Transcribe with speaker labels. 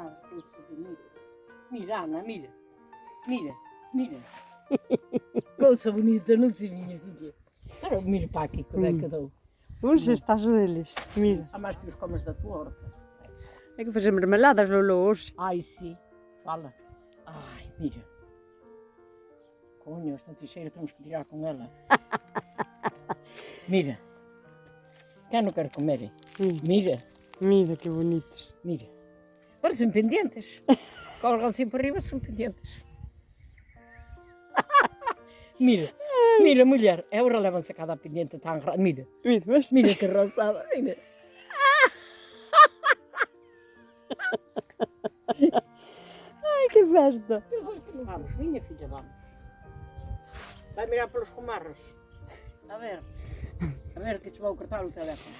Speaker 1: tomar aquele sabonete. Mira, Ana, mira. Mira, mira. Quão bonita, não sei, minha filha. Agora mira para aqui, como é que eu dou.
Speaker 2: Hoje estás deles, mira.
Speaker 1: Há mais que os comas da tua horta.
Speaker 2: É que fazer marmeladas, Lolo, hoje.
Speaker 1: Ai, sim. Fala. Ai, mira. Conha, esta teixeira temos que tirar com ela. Mira. Quem não quer comer? Mira.
Speaker 2: Mira que bonitos.
Speaker 1: Mira. Parecem pendentes. Correm assim para arriba, são pendentes. Mira. Mira, mulher. Ela leva-se a cada pendente tão grande. Mira.
Speaker 2: Mira, mas...
Speaker 1: Mira que roçada. Mira.
Speaker 2: Ai, que festa.
Speaker 1: Pensas que não vamos? Minha filha, vamos. Vai mirar pelos comarros. A ver. A ver que te vou cortar o telefone.